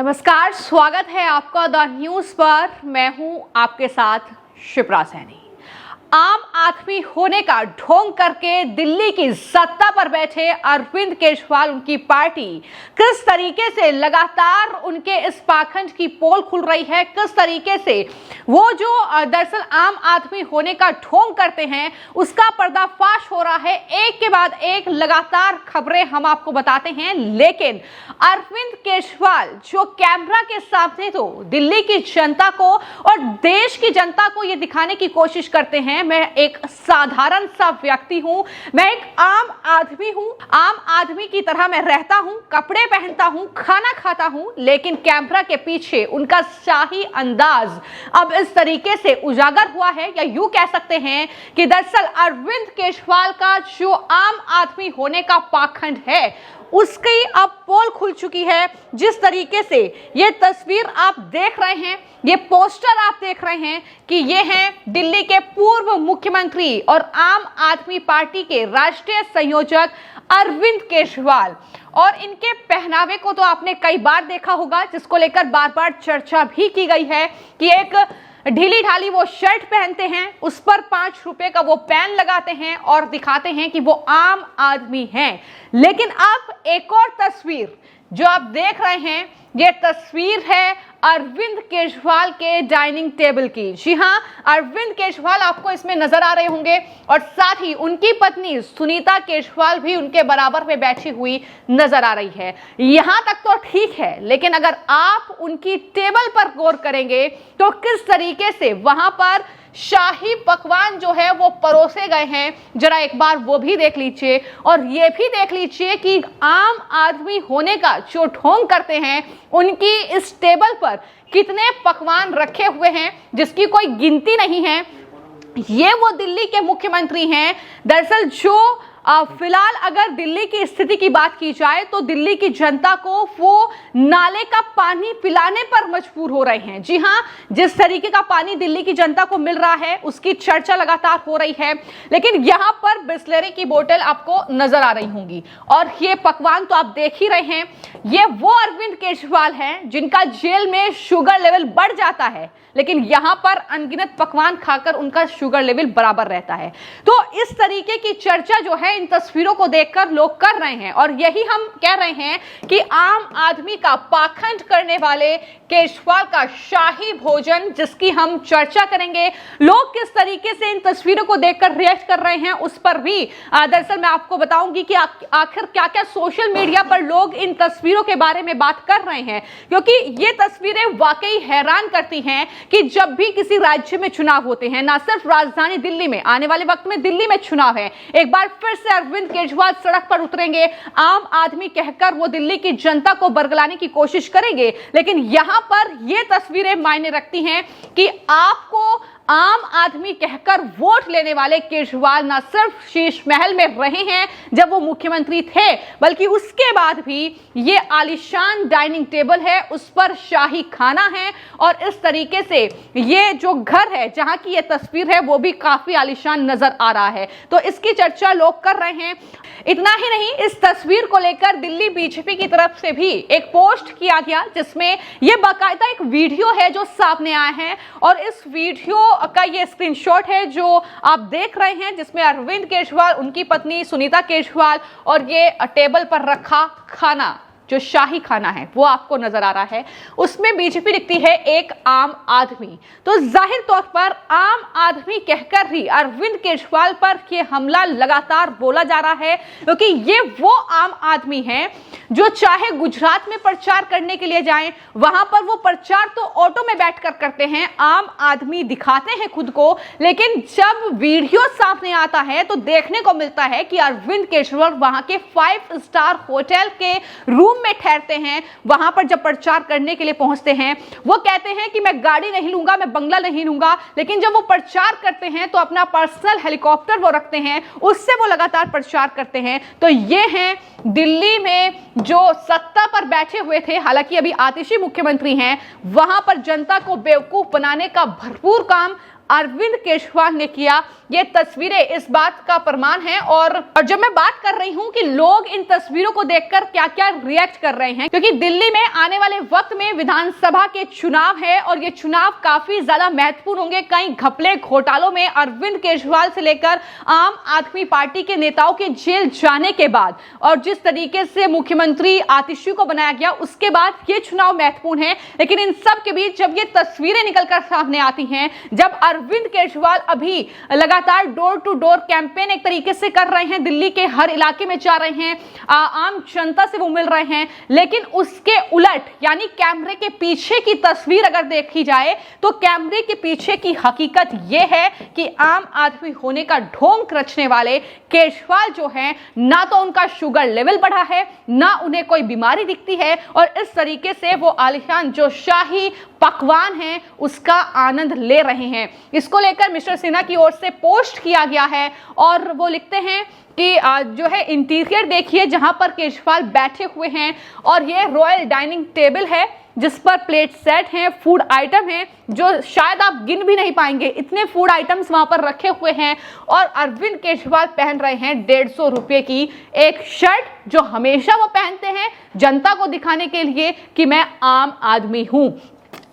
नमस्कार, स्वागत है आपका द न्यूज पर। मैं हूं आपके साथ शिप्रा सैनी। आम आदमी होने का ढोंग करके दिल्ली की सत्ता पर बैठे अरविंद केजरीवाल, उनकी पार्टी किस तरीके से लगातार उनके इस पाखंड की पोल खुल रही है, किस तरीके से वो जो दरअसल आम आदमी होने का ढोंग करते हैं उसका पर्दाफाश हो रहा है। एक के बाद एक लगातार खबरें हम आपको बताते हैं, लेकिन अरविंद केजरीवाल जो कैमरा के सामने तो दिल्ली की जनता को और देश की जनता को ये दिखाने की कोशिश करते हैं मैं एक साधारण सा व्यक्ति हूं, मैं एक आम आदमी हूं, आम आदमी की तरह मैं रहता हूं, कपड़े पहनता हूं, खाना खाता हूं, लेकिन कैमरा के पीछे उनका शाही अंदाज अब इस तरीके से उजागर हुआ है। या यूं कह सकते हैं कि दरअसल अरविंद केजरीवाल का जो आम आदमी होने का पाखंड है उसकी अब पोल खुल चुकी है। जिस तरीके से ये तस्वीर आप देख रहे हैं, ये पोस्टर आप देख रहे हैं कि ये हैं दिल्ली के पूर्व मुख्यमंत्री और आम आदमी पार्टी के राष्ट्रीय संयोजक अरविंद केजरीवाल, और इनके पहनावे को तो आपने कई बार देखा होगा, जिसको लेकर बार बार चर्चा भी की गई है कि एक ढीली ढाली वो शर्ट पहनते हैं, उस पर 5 रुपए का वो पेन लगाते हैं और दिखाते हैं कि वो आम आदमी हैं। लेकिन अब एक और तस्वीर जो आप देख रहे हैं, ये तस्वीर है अरविंद केजरीवाल के डाइनिंग टेबल की। जी हां, अरविंद केजरीवाल आपको इसमें नजर आ रहे होंगे और साथ ही उनकी पत्नी सुनीता केजरीवाल भी उनके बराबर में बैठी हुई नजर आ रही है। यहां तक तो ठीक है, लेकिन अगर आप उनकी टेबल पर गौर करेंगे तो किस तरीके से वहां पर शाही पकवान जो है वो परोसे गए हैं, जरा एक बार वो भी देख लीजिए। और ये भी देख लीजिए कि आम आदमी होने का जो ढोंग करते हैं उनकी इस टेबल पर कितने पकवान रखे हुए हैं जिसकी कोई गिनती नहीं है। ये वो दिल्ली के मुख्यमंत्री हैं दरअसल जो फिलहाल अगर दिल्ली की स्थिति की बात की जाए तो दिल्ली की जनता को वो नाले का पानी पिलाने पर मजबूर हो रहे हैं। जी हां, जिस तरीके का पानी दिल्ली की जनता को मिल रहा है उसकी चर्चा लगातार हो रही है, लेकिन यहां पर बिस्लेरी की बोतल आपको नजर आ रही होंगी और ये पकवान तो आप देख ही रहे हैं। ये वो अरविंद केजरीवाल हैं जिनका जेल में शुगर लेवल बढ़ जाता है, लेकिन यहां पर अनगिनत पकवान खाकर उनका शुगर लेवल बराबर रहता है। तो इस तरीके की चर्चा जो है इन तस्वीरों को देखकर लोग कर रहे हैं और यही हम कह रहे हैं कि आम आदमी का पाखंड करने वाले केजरीवाल का शाही भोजन, जिसकी हम चर्चा करेंगे, लोग किस तरीके से इन तस्वीरों को देखकर रिएक्ट कर रहे हैं उस पर भी दरअसल मैं आपको बताऊंगी कि आखिर क्या क्या सोशल मीडिया पर लोग इन तस्वीरों के बारे में बात कर रहे हैं, क्योंकि ये तस्वीरें वाकई हैरान करती हैं कि जब भी किसी राज्य में चुनाव होते हैं, ना सिर्फ राजधानी दिल्ली में, आने वाले वक्त में दिल्ली में चुनाव है, एक बार फिर से अरविंद केजरीवाल सड़क पर उतरेंगे, आम आदमी कहकर वो दिल्ली की जनता को बरगलाने की कोशिश करेंगे। लेकिन यहां पर ये तस्वीरें मायने रखती हैं कि आपको आम आदमी कहकर वोट लेने वाले केजरीवाल न सिर्फ शीश महल में रहे हैं जब वो मुख्यमंत्री थे, बल्कि उसके बाद भी ये आलीशान डाइनिंग टेबल है, उस पर शाही खाना है और इस तरीके से ये जो घर है जहां की ये तस्वीर है वो भी काफी आलीशान नजर आ रहा है। तो इसकी चर्चा लोग कर रहे हैं। इतना ही नहीं, इस तस्वीर को लेकर दिल्ली बीजेपी की तरफ से भी एक पोस्ट किया गया जिसमें ये बाकायदा एक वीडियो है जो सामने आया है और इस वीडियो का ये स्क्रीनशॉट है जो आप देख रहे हैं, जिसमें अरविंद केजरीवाल, उनकी पत्नी सुनीता केजरीवाल और ये टेबल पर रखा खाना जो शाही खाना है वो आपको नजर आ रहा है। उसमें बीजेपी लिखती है एक आम आदमी। तो जाहिर तौर पर आम आदमी कहकर ही अरविंद केजरीवाल पर यह हमला लगातार बोला जा रहा है, क्योंकि ये वो आम आदमी हैं जो चाहे गुजरात में प्रचार करने के लिए जाएं, वहां पर वो प्रचार तो ऑटो में बैठकर करते हैं, आम आदमी दिखाते हैं खुद को, लेकिन जब वीडियो सामने आता है तो देखने को मिलता है कि अरविंद केजरीवाल वहां के 5 स्टार होटल के रूम में ठहरते हैं। वहां पर जब प्रचार करने के लिए पहुंचते हैं वो कहते हैं कि मैं गाड़ी नहीं लूंगा, मैं बंगला नहीं लूंगा, लेकिन जब वो प्रचार करते हैं तो अपना पर्सनल हेलीकॉप्टर वो रखते हैं, उससे वो लगातार प्रचार करते हैं। तो ये हैं दिल्ली में जो सत्ता पर बैठे हुए थे, हालांकि अभी आतिशी मुख्यमंत्री हैं, वहां पर जनता को बेवकूफ बनाने का भरपूर काम अरविंद केजरीवाल ने किया। ये तस्वीरें इस बात का प्रमाण है। और जब मैं बात कर रही हूं कि लोग इन तस्वीरों को देखकर क्या क्या रिएक्ट कर रहे हैं, क्योंकि दिल्ली में आने वाले वक्त में विधानसभा के चुनाव है और ये चुनाव काफी ज्यादा महत्वपूर्ण होंगे। कई घपले घोटालों में अरविंद केजरीवाल से लेकर आम आदमी पार्टी के नेताओं के जेल जाने के बाद और जिस तरीके से मुख्यमंत्री आतिशी को बनाया गया उसके बाद ये चुनाव महत्वपूर्ण है। लेकिन इन सब के बीच जब ये तस्वीरें निकलकर सामने आती हैं, जब अरविंद केजरीवाल अभी लगातार डोर टू डोर कैंपेन एक तरीके से कर रहे हैं, दिल्ली के हर इलाके में जा रहे हैं, आम जनता से वो मिल रहे हैं, लेकिन उसके उलट यानी कैमरे के पीछे की तस्वीर अगर देखी जाए तो कैमरे के पीछे की हकीकत यह है कि आम आदमी होने का ढोंग रचने वाले केजरीवाल जो हैं, ना तो उनका शुगर लेवल बढ़ा है, ना उन्हें कोई बीमारी दिखती है और इस तरीके से वो आलिशान जो शाही पकवान है उसका आनंद ले रहे हैं। इसको लेकर मिस्टर सिन्हा की ओर से पोस्ट किया गया है और वो लिखते हैं कि जो है इंटीरियर देखिए जहां पर केजरीवाल बैठे हुए हैं और ये रॉयल डाइनिंग टेबल है जिस पर प्लेट सेट हैं, फूड आइटम हैं जो शायद आप गिन भी नहीं पाएंगे, इतने फूड आइटम्स वहां पर रखे हुए हैं। और अरविंद केजरीवाल पहन रहे हैं 150 रुपए की एक शर्ट जो हमेशा वो पहनते हैं जनता को दिखाने के लिए कि मैं आम आदमी हूं।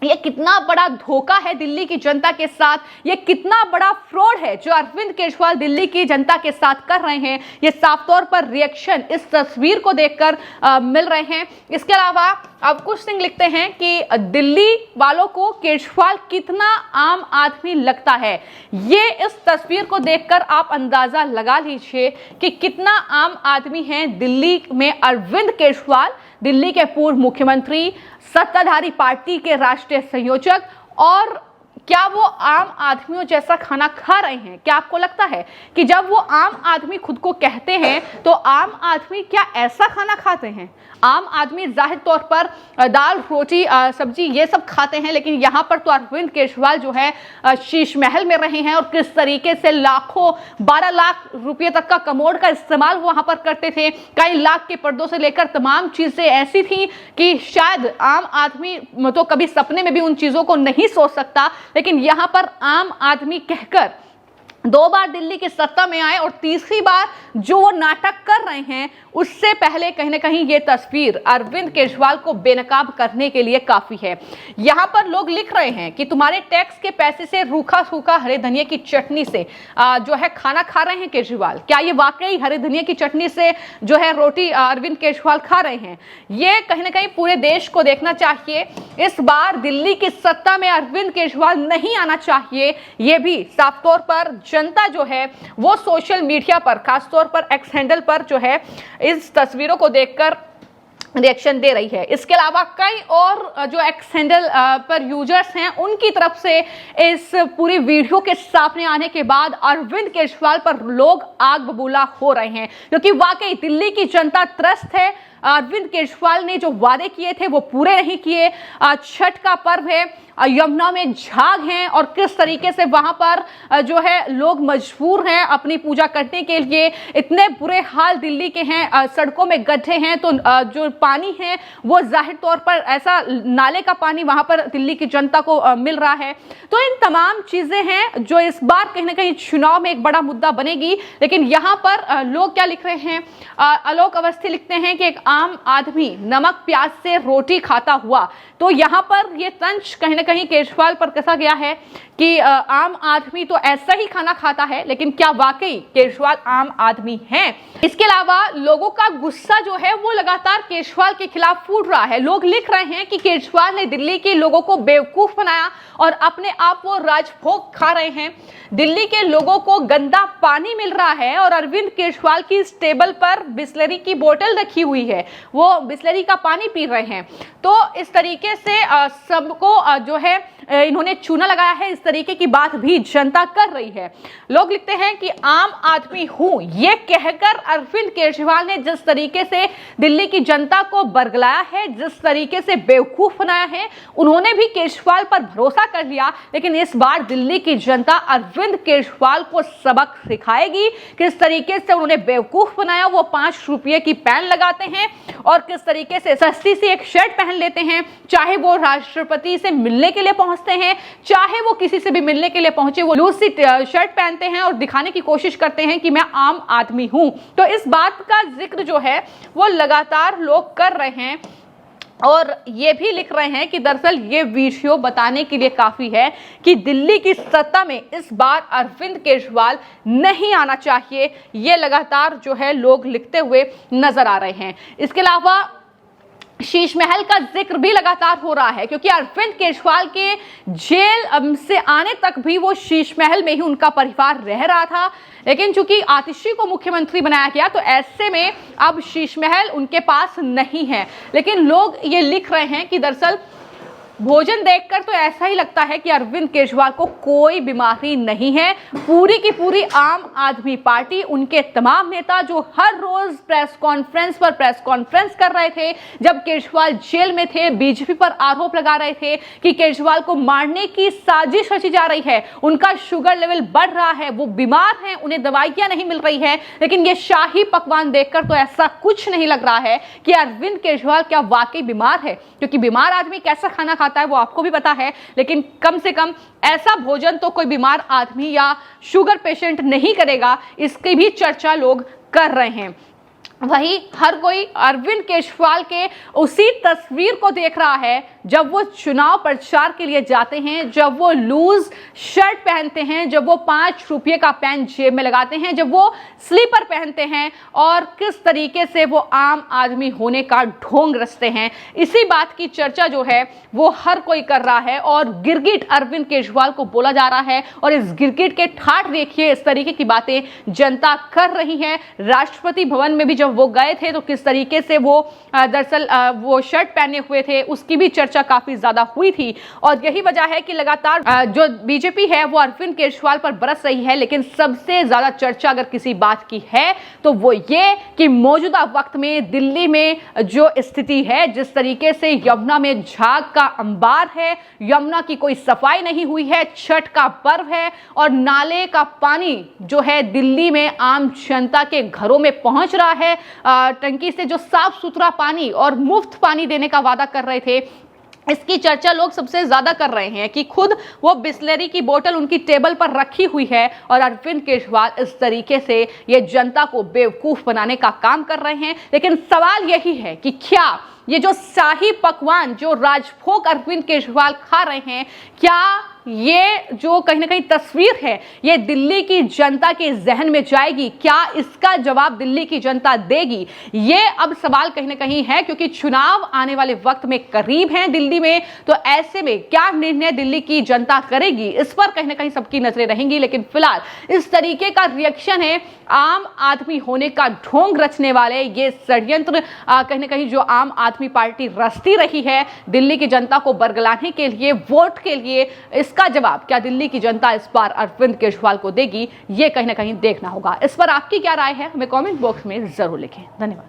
ये कितना बड़ा धोखा है दिल्ली की जनता के साथ, ये कितना बड़ा फ्रॉड है जो अरविंद केजरीवाल दिल्ली की जनता के साथ कर रहे हैं। ये साफ तौर पर रिएक्शन इस तस्वीर को देखकर मिल रहे हैं। इसके अलावा अवकुश सिंह लिखते हैं कि दिल्ली वालों को केजरीवाल कितना आम आदमी लगता है। ये इस तस्वीर को देखकर आप अंदाजा लगा लीजिए कि कितना आम आदमी है दिल्ली में अरविंद केजरीवाल, दिल्ली के पूर्व मुख्यमंत्री, सत्ताधारी पार्टी के राष्ट्रीय संयोजक। और क्या वो आम आदमियों जैसा खाना खा रहे हैं? क्या आपको लगता है कि जब वो आम आदमी खुद को कहते हैं तो आम आदमी क्या ऐसा खाना खाते हैं? आम आदमी जाहिर तौर पर दाल रोटी सब्जी ये सब खाते हैं, लेकिन यहाँ पर तो अरविंद केजरीवाल जो है शीश महल में रहे हैं और किस तरीके से लाखों 12 लाख रुपए तक का कमोड का इस्तेमाल वो वहाँ पर करते थे। कई लाख के पर्दों से लेकर तमाम चीज़ें ऐसी थी कि शायद आम आदमी तो कभी सपने में भी उन चीज़ों को नहीं सोच सकता, लेकिन यहाँ पर आम आदमी कहकर 2 बार दिल्ली की सत्ता में आए और तीसरी बार जो वो नाटक कर रहे हैं उससे पहले कहीं ना कहीं ये तस्वीर अरविंद केजरीवाल को बेनकाब करने के लिए काफी है। यहाँ पर लोग लिख रहे हैं कि तुम्हारे टैक्स के पैसे से रूखा सूखा हरे धनिया की चटनी से जो है खाना खा रहे हैं केजरीवाल। क्या ये वाकई हरे धनिया की चटनी से जो है रोटी अरविंद केजरीवाल खा रहे हैं? ये कहीं ना कहीं पूरे देश को देखना चाहिए। इस बार दिल्ली की सत्ता में अरविंद केजरीवाल नहीं आना चाहिए, ये भी साफ तौर पर जनता जो है वो सोशल मीडिया पर खासतौर पर एक्स हैंडल पर जो है इस तस्वीरों को देखकर रिएक्शन दे रही है। इसके अलावा कई और जो एक्स हैंडल पर यूजर्स हैं उनकी तरफ से इस पूरी वीडियो के सामने आने के बाद अरविंद केजरीवाल पर लोग आग बबूला हो रहे हैं, क्योंकि वाकई दिल्ली की जनता त्रस्त है। अरविंद केजरीवाल ने जो वादे किए थे वो पूरे नहीं किए। छठ का पर्व है, यमुना में झाग हैं और किस तरीके से वहां पर जो है लोग मजबूर हैं अपनी पूजा करने के लिए। इतने बुरे हाल दिल्ली के हैं, सड़कों में गड्ढे हैं तो जो पानी है वो जाहिर तौर पर ऐसा नाले का पानी वहां पर दिल्ली की जनता को मिल रहा है। तो इन तमाम चीजें हैं जो इस बार कहीं ना कहीं चुनाव में एक बड़ा मुद्दा बनेगी। लेकिन यहाँ पर लोग क्या लिख रहे हैं? आलोक अवस्थी लिखते हैं कि एक आम आदमी नमक प्याज से रोटी खाता हुआ। तो यहाँ पर ये तंज कहीं ना कहीं केजरीवाल पर कसा गया है कि आम आदमी तो ऐसा ही खाना खाता है, लेकिन क्या वाकई केजरीवाल आम आदमी हैं? इसके अलावा लोगों का गुस्सा जो है वो लगातार केजरीवाल के खिलाफ फूट रहा है। लोग लिख रहे हैं कि केजरीवाल ने दिल्ली के लोगों को बेवकूफ बनाया और अपने आप वो राजभोग खा रहे हैं। दिल्ली के लोगों को गंदा पानी मिल रहा है और अरविंद केजरीवाल की इस टेबल पर बिस्लरी की बोतल रखी हुई है, वो बिस्लरी का पानी पी रहे हैं। तो इस तरीके से सबको जो है इन्होंने चूना लगाया है, इस तरीके की बात भी जनता कर रही है। लोग लिखते हैं कि आम आदमी हूं ये कहकर अरविंद केजरीवाल ने जिस तरीके से दिल्ली की जनता को बरगलाया है, जिस तरीके से बेवकूफ बनाया है, उन्होंने भी केजरीवाल पर भरोसा कर लिया। लेकिन इस बार दिल्ली की जनता अरविंद केजरीवाल को सबक सिखाएगी, किस तरीके से उन्होंने बेवकूफ बनाया। वो 5 रुपये की पेन लगाते हैं और किस तरीके से सस्ती सी एक शर्ट पहन लेते हैं, चाहे वो राष्ट्रपति से मिलने के लिए पहुंच पहुंचते हैं, चाहे वो किसी से भी मिलने के लिए पहुंचे, वो लूज सी शर्ट पहनते हैं और दिखाने की कोशिश करते हैं कि मैं आम आदमी हूं। तो इस बात का जिक्र जो है वो लगातार लोग कर रहे हैं और ये भी लिख रहे हैं कि दरअसल ये वीडियो बताने के लिए काफी है कि दिल्ली की सत्ता में इस बार अरविंद केजरीवाल नहीं आना चाहिए। ये लगातार जो है लोग लिखते हुए नजर आ रहे हैं। इसके अलावा शीश महल का जिक्र भी लगातार हो रहा है, क्योंकि अरविंद केजरीवाल के जेल से आने तक भी वो शीश महल में ही उनका परिवार रह रहा था, लेकिन चूंकि आतिशी को मुख्यमंत्री बनाया गया तो ऐसे में अब शीश महल उनके पास नहीं है। लेकिन लोग ये लिख रहे हैं कि दरअसल भोजन देखकर तो ऐसा ही लगता है कि अरविंद केजरीवाल को कोई बीमारी नहीं है। पूरी की पूरी आम आदमी पार्टी, उनके तमाम नेता जो हर रोज प्रेस कॉन्फ्रेंस पर प्रेस कॉन्फ्रेंस कर रहे थे, जब केजरीवाल जेल में थे, बीजेपी पर आरोप लगा रहे थे कि केजरीवाल को मारने की साजिश रची जा रही है, उनका शुगर लेवल बढ़ रहा है, वो बीमार हैं, उन्हें दवाइयां नहीं मिल रही है। लेकिन ये शाही पकवान देखकर तो ऐसा कुछ नहीं लग रहा है कि अरविंद केजरीवाल क्या वाकई बीमार है, क्योंकि बीमार आदमी कैसा खाना खाता है वो आपको भी पता है, लेकिन कम से कम ऐसा भोजन तो कोई बीमार आदमी या शुगर पेशेंट नहीं करेगा, इसकी भी चर्चा लोग कर रहे हैं। वही हर कोई अरविंद केजरीवाल के उसी तस्वीर को देख रहा है जब वो चुनाव प्रचार के लिए जाते हैं, जब वो लूज शर्ट पहनते हैं, जब वो 5 रुपये का पेन जेब में लगाते हैं, जब वो स्लीपर पहनते हैं और किस तरीके से वो आम आदमी होने का ढोंग रचते हैं। इसी बात की चर्चा जो है वो हर कोई कर रहा है और गिरगिट अरविंद केजरीवाल को बोला जा रहा है। और इस गिरगिट के ठाठ देखिए, इस तरीके की बातें जनता कर रही है। राष्ट्रपति भवन में भी जब वो गए थे तो किस तरीके से वो दरअसल वो शर्ट पहने हुए थे, उसकी भी चर्चा काफी ज्यादा हुई थी। और यही वजह है कि लगातार जो बीजेपी है वो अरविंद केजरीवाल पर बरस रही है। लेकिन सबसे ज्यादा चर्चा अगर किसी बात की है तो वो ये कि मौजूदा वक्त में दिल्ली में जो स्थिति है, जिस तरीके से यमुना में झाग का अंबार है, यमुना की कोई सफाई नहीं हुई है, छठ का पर्व है और नाले का पानी जो है दिल्ली में आम जनता के घरों में पहुंच रहा है। टंकी से जो साफ सुथरा पानी और मुफ्त पानी देने का वादा कर रहे थे, इसकी चर्चा लोग सबसे ज्यादा कर रहे हैं कि खुद वो बिस्लरी की बोतल उनकी टेबल पर रखी हुई है और अरविंद केजरीवाल इस तरीके से ये जनता को बेवकूफ बनाने का काम कर रहे हैं। लेकिन सवाल यही है कि क्या ये जो शाही पकवान जो राजभोग अरविंद केजरीवाल खा रहे हैं, क्या ये जो कहीं ना कहीं तस्वीर है ये दिल्ली की जनता के जहन में जाएगी? क्या इसका जवाब दिल्ली की जनता देगी? ये अब सवाल कहीं ना कहीं है, क्योंकि चुनाव आने वाले वक्त में करीब हैं दिल्ली में। तो ऐसे में क्या निर्णय दिल्ली की जनता करेगी, इस पर कहीं ना कहीं सबकी नजरें रहेंगी। लेकिन फिलहाल इस तरीके का रिएक्शन है आम आदमी होने का ढोंग रचने वाले ये षड्यंत्र कहीं ना कहीं जो आम आदमी पार्टी रचती रही है दिल्ली की जनता को बरगलाने के लिए, वोट के लिए, इसका जवाब क्या दिल्ली की जनता इस बार अरविंद केजरीवाल को देगी, ये कहीं ना कहीं देखना होगा। इस पर आपकी क्या राय है, हमें कमेंट बॉक्स में जरूर लिखें। धन्यवाद।